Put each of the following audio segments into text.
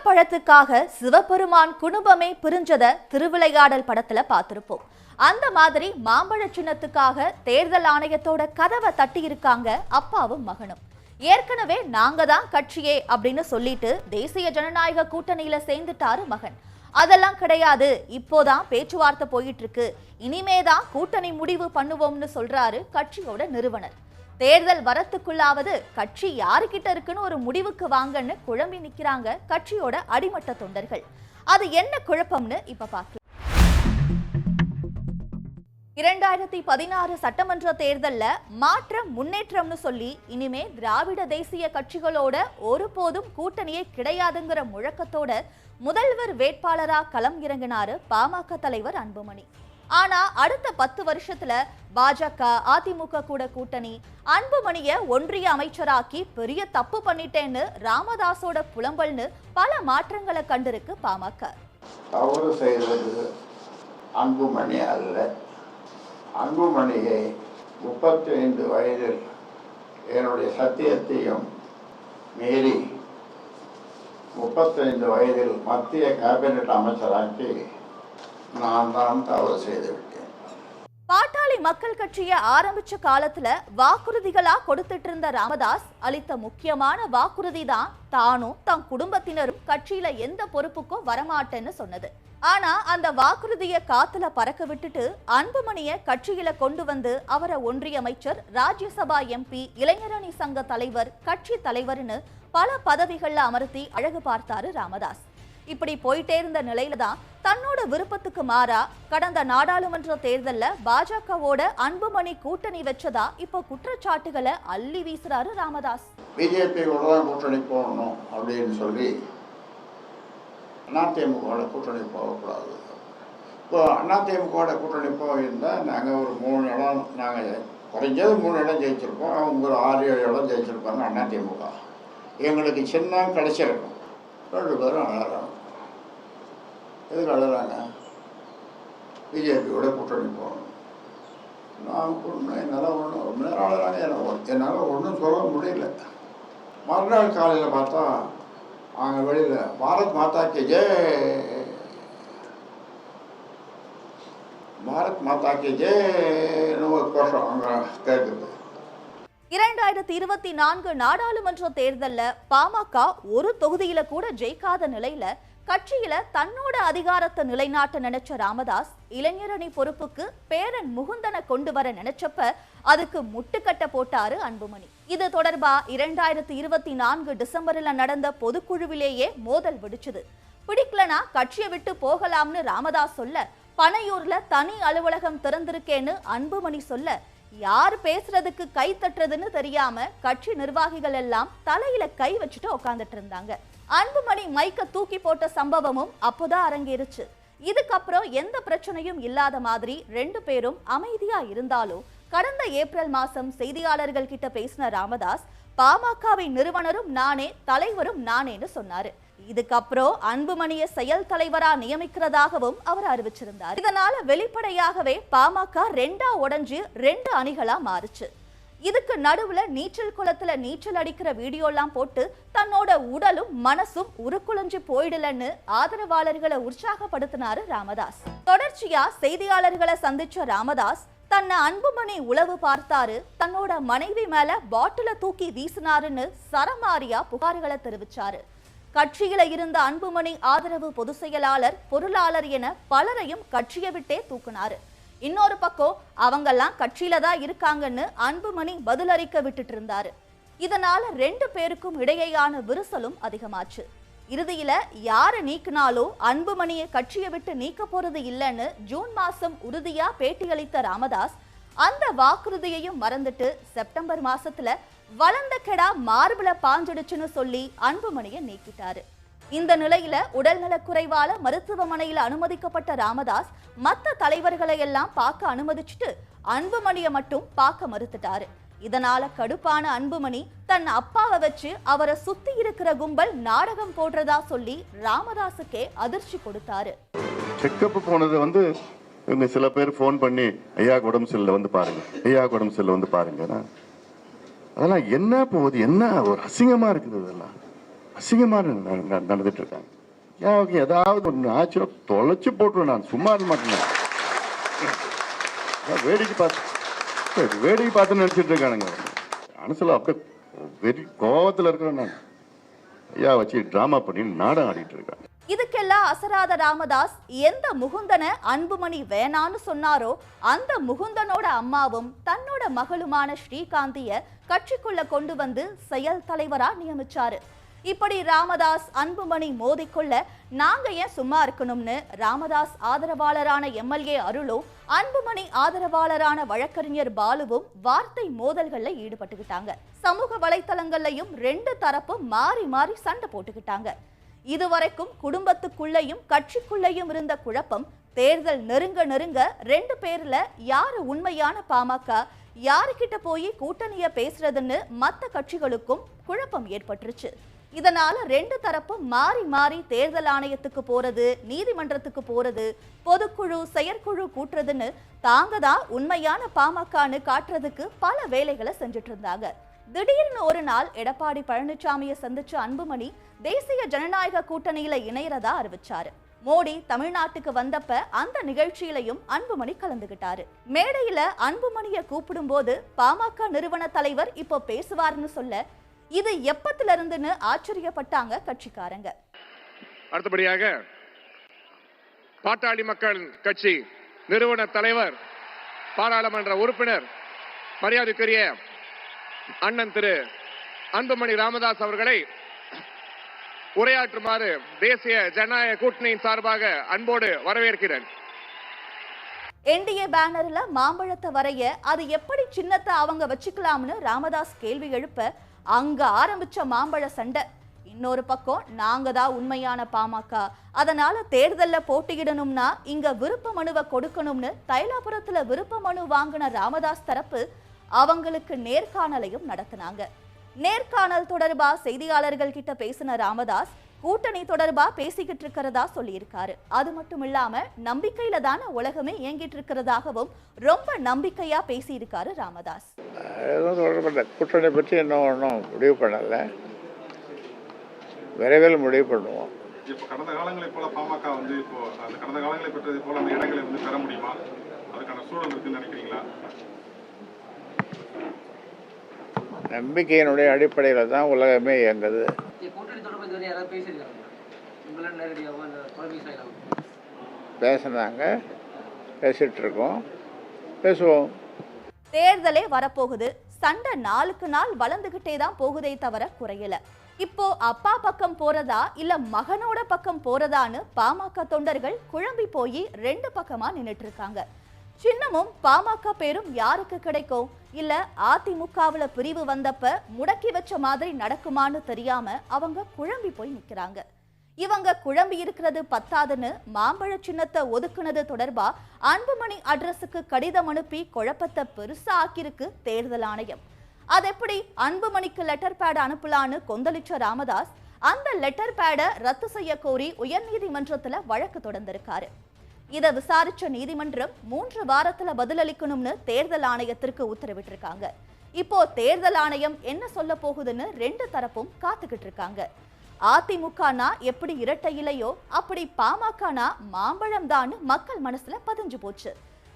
மாம்பழத்துக்காக சிவபெருமான் குடும்பமே பிரிஞ்சத திருவிளையாடல் படத்துல பார்த்திருப்போம். அந்த மாதிரி மாம்பழ சின்னத்துக்காக தேர்தல் ஆணையத்தோட கதவை தட்டி இருக்காங்க அப்பாவும் மகனும். ஏற்கனவே நாங்க தான் கட்சியே அப்படின்னு சொல்லிட்டு தேசிய ஜனநாயக கூட்டணியில சேர்ந்துட்டாரு மகன். அதெல்லாம் கிடையாது, இப்போதான் பேச்சுவார்த்தை போயிட்டு இருக்கு, இனிமேதான் கூட்டணி முடிவு பண்ணுவோம்னு சொல்றாரு கட்சியோட நிறுவனர். தேர்தல் வரத்துக்குள்ளாவது கட்சி யாருக்கிட்ட இருக்குன்னு ஒரு முடிவுக்கு வாங்கன்னு குழம்பி நிக்கிறாங்க கட்சியோட அடிமட்ட தொண்டர்கள். அது என்ன குழப்பம்னு இப்ப பார்க்கலாம். 2016 சட்டமன்ற தேர்தல்ல மாற்றம் முன்னேற்றம்னு சொல்லி இனிமே திராவிட தேசிய கட்சிகளோட ஒருபோதும் கூட்டணியே கிடையாதுங்கிற முழக்கத்தோட முதல்வர் வேட்பாளரா களம் இறங்கினாரு பாமக தலைவர் அன்புமணி. ஆனா அடுத்த 10 வருஷத்துல பாஜக அதிமுக கூட கூட்டணி, அன்புமணிய ஒன்றிய அமைச்சராக்கி பெரிய தப்பு பண்ணிட்டேன்னு ராமதாஸோட புலம்பல்னு பல மாற்றங்களை கண்டிருக்கு பாமக. தவறு செய்வது அன்புமணி அல்ல. அன்புமணியை 35 வயதில் என்னுடைய சத்தியத்தையும் மீறி 35 வயதில் மத்திய கேபினட் அமைச்சராக்கி நான் தான் தவறு செய்துவிட்டேன். பாட்டாளி மக்கள் கட்சியை ஆரம்பிச்ச காலத்துல வாக்குறுதிகளா கொடுத்துட்டு இருந்த ராமதாஸ் அளித்த முக்கியமான வாக்குறுதி தான் தானும் தன் குடும்பத்தினரும் கட்சியில எந்த பொறுப்புக்கும் வரமாட்டேன்னு சொன்னது. ஆனா அந்த வாக்குறுதியை காத்துல பறக்க விட்டுட்டு அன்புமணிய கட்சியில கொண்டு வந்து அவரை ஒன்றிய அமைச்சர், ராஜ்யசபா எம்பி, இளைஞரணி சங்க தலைவர், கட்சி தலைவர்னு பல பதவிகள்ல அமர்த்தி அழகு பார்த்தாரு ராமதாஸ். இப்படி போயிட்டே இருந்த நிலையில தான் தன்னோட விருப்பத்துக்கு மாறா கடந்த நாடாளுமன்ற தேர்தல்ல பாஜகவோட அன்புமணி கூட்டணி வச்சதா இப்போ குற்றச்சாட்டுகளை அள்ளி வீசுறாரு ராமதாஸ். பிஜேபியோட தான் கூட்டணி போகணும் அப்படின்னு சொல்லி அதிமுகவோட கூட்டணி போகக்கூடாது. இப்போ அதிமுகவோட கூட்டணி போயிருந்தால் நாங்கள் ஒரு 3 இடம், நாங்கள் குறைஞ்சது 3 இடம் ஜெயிச்சிருப்போம், அவங்க ஒரு 6-7 இடம் ஜெயிச்சிருப்பாங்க அதிமுக. எங்களுக்கு சின்ன கிடைச்சிருக்கும். 2 பேரும் அழறாங்க. எதுக்கு அழறாங்க? பிஜேபியோட கூட்டணி போகணும். நான் என்னால் ஒன்றும் ரொம்ப நேரம் அழறாங்க. என்னால் ஒன்றும் சொல்ல முடியல. மறுநாள் காலையில் பார்த்தா அங்கே வெளியில் பாரத் மாதா கே ஜெய், பாரத் மாதா கே ஜெய்னு ஒரு கோஷம் அங்கே கேட்குது. 2024 நாடாளுமன்ற தேர்தல்ல பாமக ஒரு தொகுதியில கூட ஜெயிக்காத நிலையில கட்சியில தன்னோட அதிகாரத்தை நிலைநாட்ட நினைச்ச ராமதாஸ் இளைஞரணி பொறுப்புக்கு பேரன் முகுந்தனை கொண்டு வர நினைச்சப்ப அதுக்கு முட்டுக்கட்ட போட்டாரு அன்புமணி. இது தொடர்பா 2024 டிசம்பர்ல நடந்த பொதுக்குழுவிலேயே மோதல் வெடிச்சது. பிடிக்கலனா கட்சியை விட்டு போகலாம்னு ராமதாஸ் சொல்ல, பனையூர்ல தனி அலுவலகம் திறந்திருக்கேன்னு அன்புமணி சொல்ல, யார் பேசுறதுக்கு கை தட்டுறதுன்னு தெரியாம கட்சி நிர்வாகிகள் எல்லாம் தலையில கை வச்சுட்டு உட்கார்ந்துட்டு இருந்தாங்க. அன்புமணி மைக்க தூக்கி போட்ட சம்பவமும் அப்போதான் அரங்கேறுச்சு. இதுக்கப்புறம் எந்த பிரச்சனையும் இல்லாத மாதிரி 2 பேரும் அமைதியா இருந்தாலும் கடந்த ஏப்ரல் மாசம் செய்தியாளர்கள் கிட்ட பேசின ராமதாஸ் பாமகவை நிறுவனரும் நானே, தலைவரும் நானேன்னு சொன்னாரு. இதுக்கப்புறம் அன்புமணிய செயல் தலைவரா நியமிக்கிறதாகவும் அவர் அறிவிச்சிருந்தார். இதனால வெளிப்படையாகவே பாமக 2ஆ உடைஞ்சு 2 அணிகளா மாறுச்சு. இதுக்கு நடுவுல நீச்சல் குளத்துல நீச்சல் அடிக்கிற வீடியோ எல்லாம் போட்டு தன்னோட உடலும் மனசும் உருக்குலைஞ்சு போயிடலன்னு ஆதரவாளர்களை உற்சாகப்படுத்தினாரு ராமதாஸ். தொடர்ச்சியா செய்தியாளர்களை சந்திச்ச ராமதாஸ் தன்னை அன்புமணி உளவு பார்த்தாரு, தன்னோட மனைவி மேல பாட்டில தூக்கி வீசினாருன்னு சரமாரியா புகார்களை தெரிவிச்சாரு. கட்சியில இருந்த அன்புமணி ஆதரவு பொதுச் செயலாளர், பொருளாளர் என பலரையும் கட்சியை விட்டே தூக்குனாரு. இன்னொரு பக்கம் அவங்கெல்லாம் கட்சியில தான் இருக்காங்கன்னு அன்புமணி பதிலளிக்க விட்டுட்டு இருந்தாரு. இதனால 2 பேருக்கும் இடையேயான விரிசலும் அதிகமாச்சு. இறுதியில யாரை நீக்கினாலும் அன்புமணியை கட்சியை விட்டு நீக்க போறது இல்லைன்னு ஜூன் மாசம் உறுதியா பேட்டியளித்த ராமதாஸ் அந்த வாக்குறுதியையும் மறந்துட்டு செப்டம்பர் மாசத்துல வளர்ந்த கெடா மார்பிள பாஞ்சிடுச்சுன்னு சொல்லி அன்புமணியை நீக்கிட்டாரு. இந்த நிலையில உடல்நல குறைவால மருத்துவமனையில அனுமதிக்கப்பட்ட ராமதாஸ் மற்ற தலைவர்களை எல்லாம் பார்க்க அனுமதிச்சுட்டு அன்புமணியை மட்டும் பார்க்க மறுத்துட்டாரு. இதனால கடுப்பான அன்புமணி தன் அப்பாவை வச்சு அவரை சுத்தி இருக்கிற கும்பல் நாடகம் போடுறதா சொல்லி ராமதாஸுக்கே அதிர்ச்சி கொடுத்தாரு. செக்கப் போனது இவங்க சில பேர் போன் பண்ணி ஐயா உடம்பு செல்ல வந்து பாருங்க, ஐயா உடம்பு செல்ல வந்து பாருங்க. அதெல்லாம் என்ன போகுது, என்ன ஒரு அசிங்கமா இருக்குது, இதெல்லாம் அசிங்கமா நடந்துட்டு இருக்காங்க. ஏதாவது ஒன்று ஆச்சுன்னா தொலைச்சு போட்டுருவேன். நான் சும்மா இருக்க மாட்டேன். வேடிக்கை பார்த்து நினைச்சிட்டு இருக்கானுங்க. மனசுல அப்படியே வெறி கோபத்தில் இருக்கிறேன் நான். ஐயா வச்சு டிராமா பண்ணி நாடகம் ஆடிட்டு இருக்காங்க. இதுக்கெல்லாம் அசராத ராமதாஸ் எந்த முகுந்தனை அன்புமணி வேணான்னு சொன்னாரோ அந்த முகுந்தனோட அம்மாவும் தன்னோட மகளுமான ஸ்ரீகாந்திய கட்சிக்குள்ள கொண்டு வந்து செயல் தலைவரா நியமிச்சாரு. இப்படி ராமதாஸ் அன்புமணி மோதிக்கொள்ள நாங்க ஏன் சும்மா இருக்கணும்னு ராமதாஸ் ஆதரவாளரான எம்எல்ஏ அருளும் அன்புமணி ஆதரவாளரான வழக்கறிஞர் பாலுவும் வார்த்தை மோதல்கள்ல ஈடுபட்டுக்கிட்டாங்க. சமூக வலைத்தளங்கள்லயும் ரெண்டு தரப்பும் மாறி மாறி சண்டை போட்டுக்கிட்டாங்க. இதுவரைக்கும் குடும்பத்துக்குள்ளேயும் கட்சிக்குள்ளேயும் இருந்த குழப்பம் தேர்தல் நெருங்க ரெண்டு பேர்ல யாரு உண்மையான பாமக, யாருக்கிட்ட போய் கூட்டணிய பேசுறதுன்னு மத்த கட்சிகளுக்கும் குழப்பம் ஏற்பட்டுருச்சு. இதனால ரெண்டு தரப்பும் மாறி மாறி தேர்தல் ஆணையத்துக்கு போறது, நீதிமன்றத்துக்கு போறது, பொதுக்குழு செயற்குழு கூட்டுறதுன்னு தாங்க தான் உண்மையான பாமகன்னு காட்டுறதுக்கு பல வேலைகளை செஞ்சுட்டு இருந்தாங்க. திடீர்னு ஒரு நாள் எடப்பாடி பழனிசாமியை சந்திச்ச அன்புமணி தேசிய ஜனநாயக கூட்டணியில இணையறதா அறிவிச்சாரு. மோடி தமிழ்நாட்டுக்கு வந்தப்ப அந்த நிகழ்ச்சியிலையும் அன்புமணி கலந்துகிட்டாரு. மேடையில அன்புமணியை கூப்பிடும் போது பாமக நிறுவன தலைவர் இப்போ பேசுவார்னு சொல்ல இது எப்பத்துல இருந்துன்னு ஆச்சரியப்பட்டாங்க கட்சிக்காரங்க. அடுத்தபடியாக பாட்டாளி மக்கள் கட்சி நிறுவன தலைவர் பாராளுமன்ற உறுப்பினர் மரியாதைக்குரிய அண்ணன் திரு அன்புமணி ராமதாஸ் அவர்களை உரையாற்றுமாறு தேசிய ஜனநாயக கூட்டணியின் சார்பாக அன்போடு வரவேற்கிறேன். என்டிஏ பேனர்ல மாம்பழத்தை வரைய அது எப்படி சின்னத்தை அவங்க வச்சுக்கலாம்னு ராமதாஸ் கேள்வி எழுப்ப அங்க ஆரம்பிச்ச மாம்பழ சண்டை. இன்னொரு பக்கம் நாங்க தான் உண்மையான பாமக, அதனால தேர்தல்ல போட்டியிடணும்னா இங்க விருப்ப மனுவை கொடுக்கணும்னு தைலாபுரத்துல விருப்ப மனு வாங்கின ராமதாஸ் தரப்பு அவங்களுக்கு நேர்காணலையும் நடத்தினாங்க. நேர்காணல் தொடர்பா செய்தியாளர்கள் கிட்ட பேசின ராமதாஸ் கூட்டணி தொடர்பா பேசிக்கிட்டு இருக்கிறதா சொல்லியிருக்காரு. அது மட்டும் இல்லாம நம்பிக்கையில தானே உலகமே இயங்கிட்டு இருக்கிறதாகவும் ரொம்ப நம்பிக்கையா பேசியிருக்காரு ராமதாஸ். கூட்டணி பற்றி இன்னும் முடிவு பண்ணல, விரைவில் முடிவு பண்ணுவோம். இப்போ கடந்த காலங்களை போல பாமக இப்போ அந்த கடந்த காலங்களை பெற்றது போல அந்த இடங்களை பெற முடியுமா? அதுக்கான சூழல் இருக்குன்னு நினைக்கிறீங்களா? நம்பிக்கையினுடைய அடிப்படையில் தான் உலகமே இயங்குது. பேசினாங்க, பேசிட்டு இருக்கோம், பேசுவோம். தேர்தலே வரப்போகுது, சண்டை நாளுக்கு நாள் வளர்ந்துகிட்டே தான் போகுதே தவிர குறையல. இப்போ அப்பா பக்கம் போறதா இல்ல மகனோட பக்கம் போறதான்னு பாமக தொண்டர்கள் குழம்பி போய் ரெண்டு பக்கமா நின்னுட்டு இருக்காங்க. சின்னமும் பாமக பேரும் யாருக்கு கிடைக்கும், இல்ல அதிமுகவுல பிரிவு வந்தப்ப முடக்கி வச்ச மாதிரி நடக்குமான்னு தெரியாம அவங்க குழம்பி போய் நிக்கிறாங்க. இவங்க குழம்பி இருக்கிறது பத்தாதுன்னு மாம்பழ சின்னத்தை ஒதுக்குனது தொடர்பா அன்புமணி அட்ரஸுக்கு கடிதம் அனுப்பி குழப்பத்தை பெருசா ஆக்கியிருக்கு தேர்தல் ஆணையம். அது எப்படி அன்புமணிக்கு லெட்டர் பேட் அனுப்பலான்னு கொந்தளிச்ச ராமதாஸ் அந்த லெட்டர் பேடை ரத்து செய்ய கோரி உயர்நீதிமன்றத்துல வழக்கு தொடர்ந்திருக்காரு. இதை விசாரிச்ச நீதிமன்றம் 3 வாரத்துல பதிலளிக்கணும்னு தேர்தல் ஆணையத்திற்கு உத்தரவிட்டிருக்காங்க. இப்போ தேர்தல் ஆணையம் என்ன சொல்ல போகுதுன்னு ரெண்டு தரப்பும் காத்துக்கிட்டு இருக்காங்க. அதிமுகனா எப்படி இரட்டை இலையோ அப்படி பாமகனா மாம்பழம் தான் மக்கள் மனசுல பதிஞ்சு போச்சு.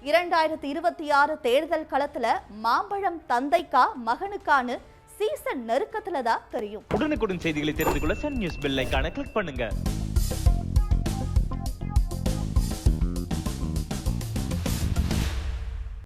2026 தேர்தல் களத்துல மாம்பழம் தந்தைக்கா மகனுக்கான்னு சீசன் நெருக்கத்துல தான் தெரியும். உடனுக்குடன் செய்திகளை தெரிந்து கொள்ள சன் நியூஸ் பெல் ஐகானை கிளிக் பண்ணுங்க.